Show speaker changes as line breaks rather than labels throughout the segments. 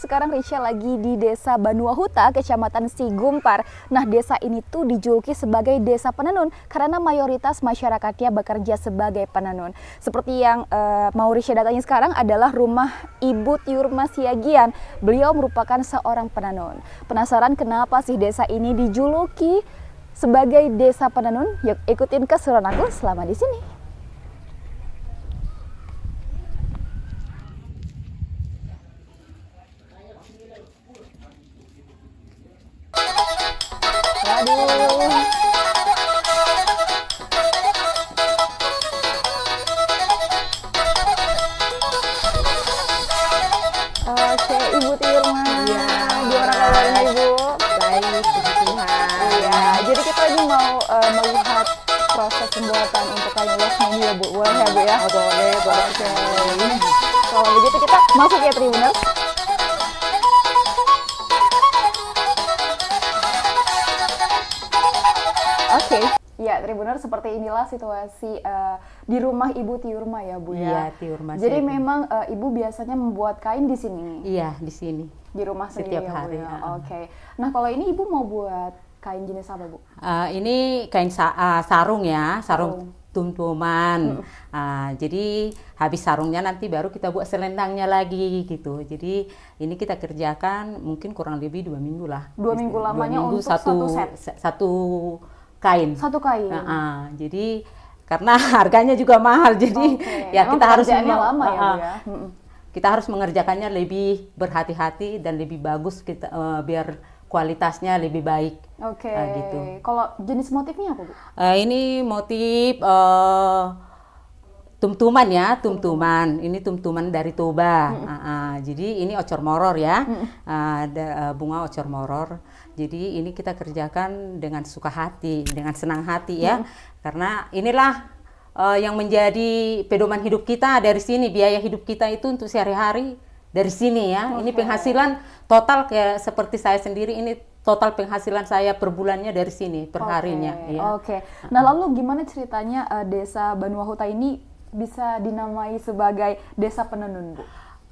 sekarang Risha lagi di Desa Banuahuta, Kecamatan Sigumpar. Nah, desa ini tuh dijuluki sebagai desa penenun karena mayoritas masyarakatnya bekerja sebagai penenun. Seperti yang mau Risha datangi sekarang adalah rumah Ibu Tiurma Siagian. Beliau merupakan seorang penenun. Penasaran kenapa sih desa ini dijuluki sebagai desa penenun? Yuk ikutin keseruan aku selama di sini. Waduh. Oke, Ibu Tiurma.
Iya.
Gimana kabarnya, Ibu?
Baik, puji Tuhan.
Iya, jadi kita ini mau melihat proses pembuatan untuk kain ulos ini ya, Bu. Boleh ya, Bu ya?
Oh, boleh.
Oke. Kalau begitu kita masuk ya, Tribuners. Oke. Ya, Tribuners, seperti inilah situasi di rumah Ibu Tiurma ya, Bu ya.
Iya, Tiurma.
Jadi memang Ibu biasanya membuat kain di sini.
Iya, di sini.
Di rumah sendiri
Setiap
ya,
hari,
Bu ya.
ya.
Oke. Nah, kalau ini Ibu mau buat kain jenis apa, Bu?
Ini kain sarung ya, sarung tum-tuman. Jadi habis sarungnya nanti baru kita buat selendangnya lagi gitu. Jadi ini kita kerjakan mungkin kurang lebih 2 minggu lah.
2 minggu lamanya
2 minggu
untuk satu set?
Satu kain.
Satu kain?
Jadi karena harganya juga mahal, jadi ya
emang
kita harus
lama ya, Bu ya?
Kita harus mengerjakannya lebih berhati-hati dan lebih bagus kita biar kualitasnya lebih baik.
Oke.
Gitu.
Kalau jenis motifnya apa, Bu?
Ini motif tum-tuman ya, tum-tuman. Ini tum-tuman dari Toba. Jadi ini ocor moror ya, bunga ocor moror. Jadi ini kita kerjakan dengan suka hati, dengan senang hati ya. Karena inilah yang menjadi pedoman hidup kita dari sini. Biaya hidup kita itu untuk sehari-hari dari sini ya. Ini penghasilan total kayak seperti saya sendiri, ini total penghasilan saya per bulannya dari sini, per harinya. Ya.
Oke. Nah, lalu gimana ceritanya Desa Banuahuta ini bisa dinamai sebagai desa penenun, Bu?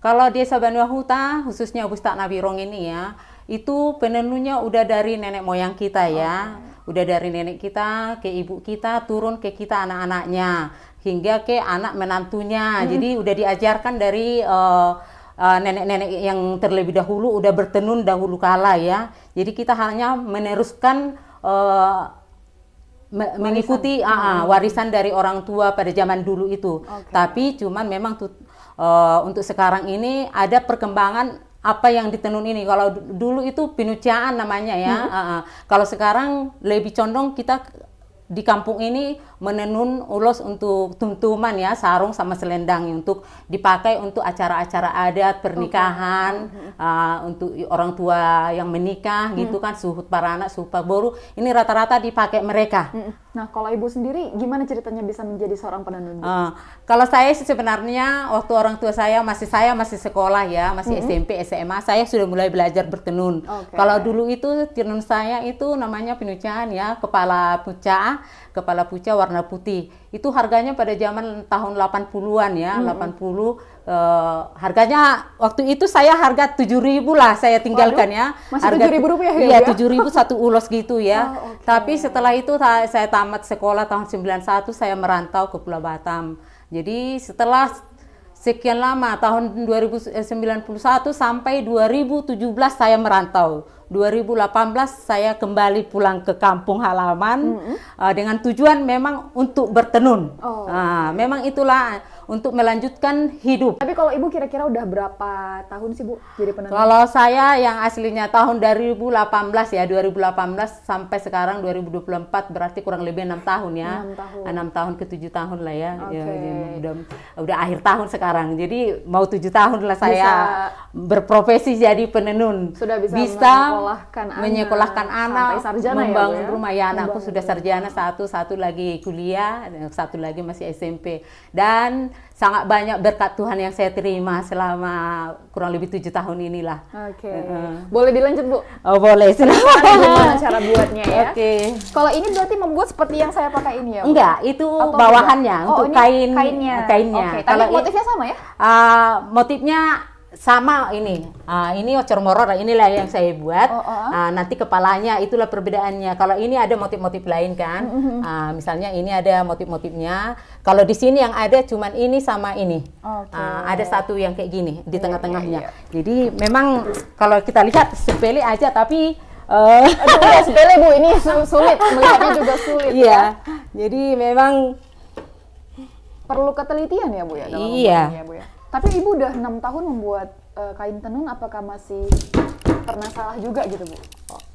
Kalau Desa Banuahuta, khususnya Bustak Nabirong ini ya, itu penenunnya udah dari nenek moyang kita ya. Udah dari nenek kita ke ibu kita, turun ke kita anak-anaknya, hingga ke anak menantunya. Jadi udah diajarkan dari nenek-nenek yang terlebih dahulu udah bertenun dahulu kala ya. Jadi kita hanya meneruskan mengikuti warisan dari orang tua pada zaman dulu itu. Tapi cuman memang untuk sekarang ini ada perkembangan apa yang ditenun ini. Kalau dulu itu pinucaan namanya ya. Kalau sekarang lebih condong kita di kampung ini menenun ulos untuk tum-tuman ya, sarung sama selendang untuk dipakai untuk acara-acara adat pernikahan, untuk orang tua yang menikah gitu kan, suhut para anak, suhut baru, ini rata-rata dipakai mereka.
Nah, kalau Ibu sendiri gimana ceritanya bisa menjadi seorang penenun, Bu?
Kalau saya sih sebenarnya waktu orang tua saya masih sekolah ya, masih SMP, SMA, saya sudah mulai belajar bertenun. Kalau dulu itu tenun saya itu namanya pinucaan ya, kepala puca warna putih. Itu harganya pada zaman tahun 80-an ya, 80. Harganya waktu itu saya harga 7.000 lah saya tinggalkan. Waduh, ya.
Masih
harga
7.000 rupiah ya?
Iya, 7.000 satu ulos gitu ya. Tapi setelah itu saya tamat sekolah tahun 91, saya merantau ke Pulau Batam. Jadi setelah sekian lama, tahun 1991 sampai 2017 saya merantau. 2018 saya kembali pulang ke kampung halaman dengan tujuan memang untuk bertenun. Memang itulah untuk melanjutkan hidup.
Tapi kalau Ibu kira-kira udah berapa tahun sih, Bu, jadi penenun?
Kalau saya yang aslinya tahun 2018 ya, 2018 sampai sekarang 2024 berarti kurang lebih 6 tahun ya. 6 tahun ke 7 tahun lah ya. Udah akhir tahun sekarang. Jadi mau 7 tahun lah saya berprofesi jadi penenun.
Sudah bisa
menyekolahkan anak,
sarjana
membangun
ya,
rumah ya. Anakku sudah sarjana, satu lagi kuliah, satu lagi masih SMP. Dan sangat banyak berkat Tuhan yang saya terima selama kurang lebih 7 tahun inilah.
Boleh dilanjut, Bu?
Oh, boleh, silakan.
Gimana cara buatnya ya? Kalau ini berarti membuat seperti yang saya pakai ini ya, Bu?
Enggak, itu bawahannya untuk kainnya.
Tapi motifnya sama ya?
Motifnya sama ini. Ini ocor moror, inilah yang saya buat. Nanti kepalanya itulah perbedaannya. Kalau ini ada motif-motif lain kan. Misalnya ini ada motif-motifnya. Kalau di sini yang ada cuman ini sama ini. Ada satu yang kayak gini di tengah-tengahnya. Jadi memang kalau kita lihat sepele aja tapi
Aduh, ya, sepele Bu, ini sulit, melihatnya juga sulit.
Iya. Jadi memang
perlu ketelitian ya Bu ya dalam
Iya.
membuatnya, Bu ya. Tapi Ibu udah 6 tahun membuat kain tenun, apakah masih pernah salah juga gitu Bu?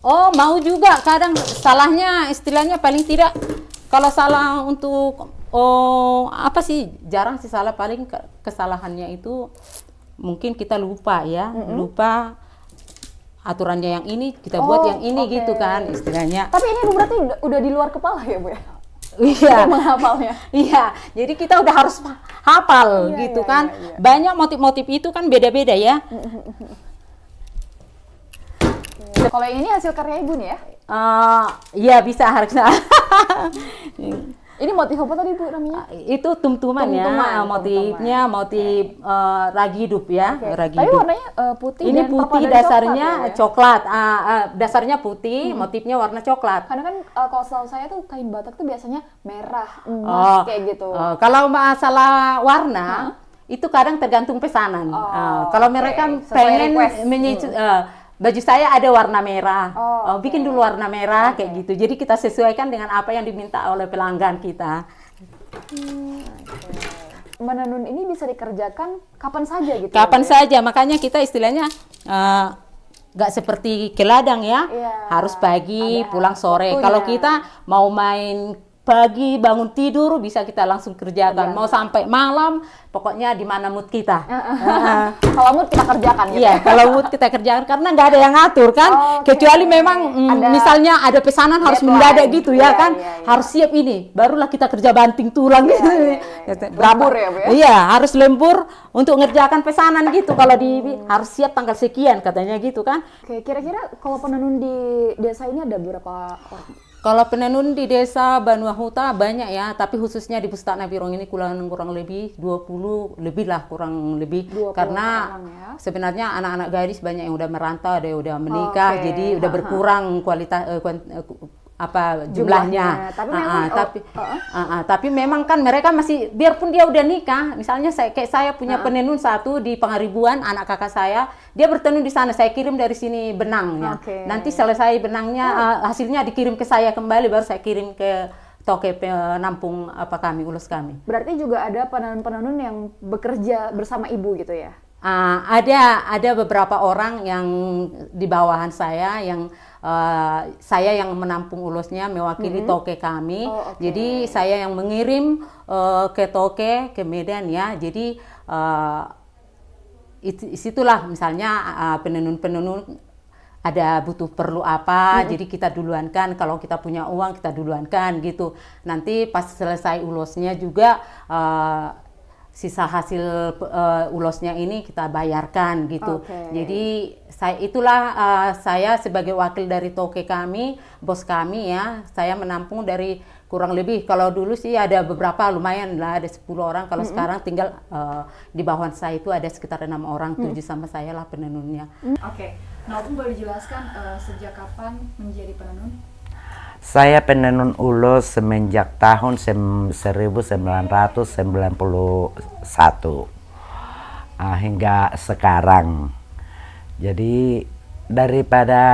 Oh, mau juga kadang salahnya istilahnya paling tidak kalau salah untuk apa sih, jarang sih salah, paling kesalahannya itu mungkin kita lupa ya, lupa aturannya yang ini kita buat yang ini gitu kan istilahnya.
Tapi ini Bu berarti udah di luar kepala ya Bu ya?
Iya,
menghafalnya.
iya. Jadi kita udah harus hafal gitu kan. Banyak motif-motif itu kan beda-beda ya.
Kalau yang ini hasil karya Ibu nih ya?
Iya bisa harusnya.
Ini motif apa tadi Bu namanya?
Itu tumtuman ya, motifnya motif ragi hidup ya, ragi
Tapi
hidup.
warnanya putih.
Ini
dan
putih
perpaduan
dasarnya
coklat,
dasarnya putih, motifnya warna coklat.
Karena kan kalau setahu saya tuh kain batak tuh biasanya merah, emas kayak gitu.
Kalau masalah warna itu kadang tergantung pesanan. Kalau mereka pengen baju saya ada warna merah, bikin dulu warna merah kayak gitu. Jadi kita sesuaikan dengan apa yang diminta oleh pelanggan kita.
Menenun ini bisa dikerjakan kapan saja gitu.
Kapan saja, makanya kita istilahnya nggak seperti ke ladang ya, harus pagi pulang sore. Kalau kita mau main pagi bangun tidur bisa kita langsung kerjakan, mau sampai malam pokoknya di mana mood kita.
Kalau mood kita kerjakan gitu.
Iya, kalau mood kita kerjakan karena nggak ada yang ngatur kan, kecuali memang misalnya ada pesanan harus mendadak gitu ya kan, harus siap ini, barulah kita kerja banting tulang gitu.
Lembur ya Bu ya?
Iya, harus lembur untuk ngerjakan pesanan gitu. Kalau harus siap tanggal sekian katanya gitu kan.
Oke, kira-kira kalau penenun di desa ini ada berapa orang?
Kalau penenun di desa Banua Huta banyak ya, tapi khususnya di Pustaka Nabirong ini kurang lebih 20 lebih lah kurang lebih, karena sebenarnya anak-anak gadis banyak yang udah merantau, ada yang udah menikah, jadi udah berkurang kualitas jumlahnya. Tapi memang kan mereka masih, biarpun dia udah nikah, misalnya kayak saya punya penenun satu di Pangaribuan, anak kakak saya, dia bertenun di sana, saya kirim dari sini benangnya. Nanti selesai benangnya, hasilnya dikirim ke saya kembali, baru saya kirim ke toke penampung kami, ulus kami.
Berarti juga ada penenun-penenun yang bekerja bersama Ibu gitu ya?
Ada beberapa orang yang di bawahan saya yang saya yang menampung ulusnya mewakili toke kami. Jadi saya yang mengirim ke toke ke Medan ya. Jadi situlah misalnya penenun-penenun ada butuh perlu apa, jadi kita duluankan. Kalau kita punya uang kita duluankan gitu. Nanti pas selesai ulusnya juga sisa hasil ulosnya ini kita bayarkan gitu. Jadi saya sebagai wakil dari toke kami, bos kami ya, saya menampung dari kurang lebih, kalau dulu sih ada beberapa lumayan lah, ada 10 orang. Kalau sekarang tinggal di bawahan saya itu ada sekitar 6 orang, 7 sama saya lah penenunnya.
Nah, Om boleh dijelaskan sejak kapan menjadi penenun?
Saya penenun ulus semenjak tahun 1991 hingga sekarang. Jadi daripada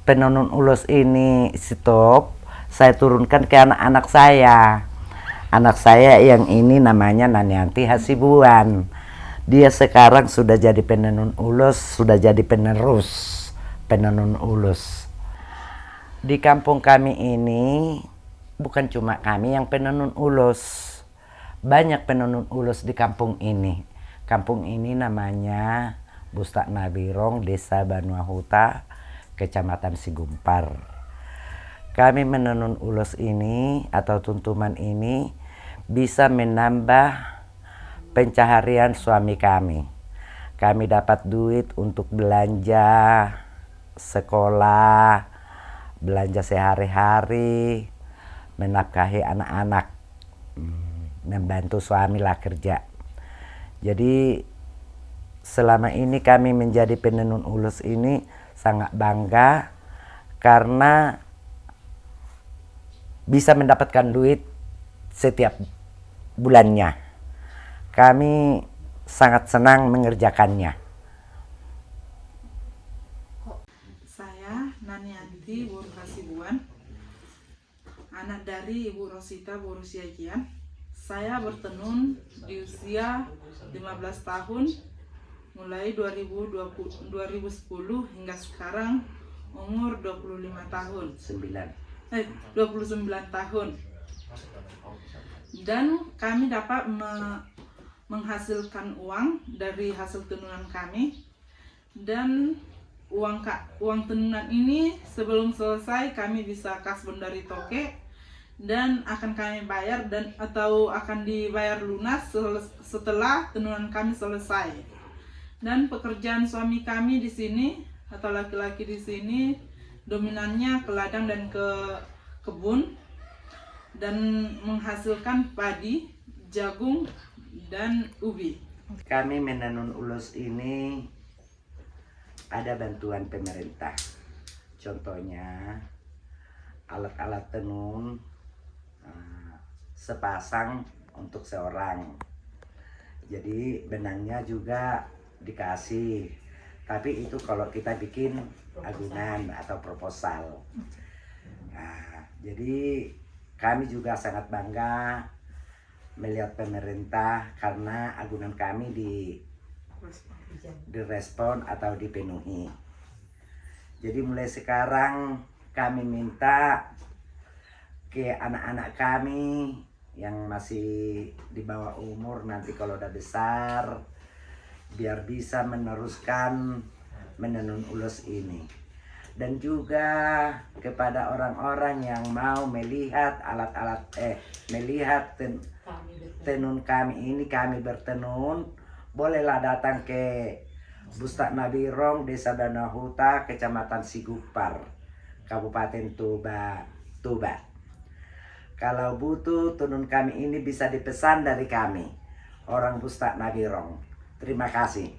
penenun ulus ini stop, saya turunkan ke anak-anak saya. Anak saya yang ini namanya Nanianti Hasibuan. Dia sekarang sudah jadi penenun ulus, sudah jadi penerus penenun ulus. Di kampung kami ini bukan cuma kami yang penenun ulus, banyak penenun ulus di kampung ini. Kampung ini namanya Pustaka Nabirong, Desa Banua Huta, Kecamatan Sigumpar. Kami menenun ulus ini atau tuntuman ini bisa menambah pencaharian suami kami. Kami dapat duit untuk belanja sekolah, belanja sehari-hari, menafkahi anak-anak, membantu suami lah kerja. Jadi selama ini kami menjadi penenun ulus ini sangat bangga karena bisa mendapatkan duit setiap bulannya. Kami sangat senang mengerjakannya.
Saya Nanianti Wur Hasibuan, anak dari Ibu Rosita Borusiagian. Saya bertenun di usia 15 tahun, mulai 2010 hingga sekarang umur 25 tahun. 29 tahun. Dan kami dapat menghasilkan uang dari hasil tenunan kami. Dan uang tenunan ini sebelum selesai kami bisa kasbon dari toke dan akan kami bayar atau akan dibayar lunas setelah tenunan kami selesai. Dan pekerjaan suami kami di sini atau laki-laki di sini dominannya ke ladang dan ke kebun dan menghasilkan padi, jagung dan ubi.
Kami menenun ulus ini ada bantuan pemerintah. Contohnya alat-alat tenun sepasang untuk seorang. Jadi benangnya juga dikasih. Tapi itu kalau kita bikin agunan atau proposal. Nah, jadi kami juga sangat bangga melihat pemerintah karena agunan kami direspon atau dipenuhi. Jadi mulai sekarang kami minta ke anak-anak kami yang masih di bawah umur, nanti kalau udah besar biar bisa meneruskan menenun ulus ini. Dan juga kepada orang-orang yang mau melihat melihat tenun kami ini, kami bertenun, bolehlah datang ke Bustak Nabirong, Desa Banuahuta, Kecamatan Sigupar, Kabupaten Tuba. Kalau butuh tenun kami ini bisa dipesan dari kami, orang Bustak Nabirong. Terima kasih.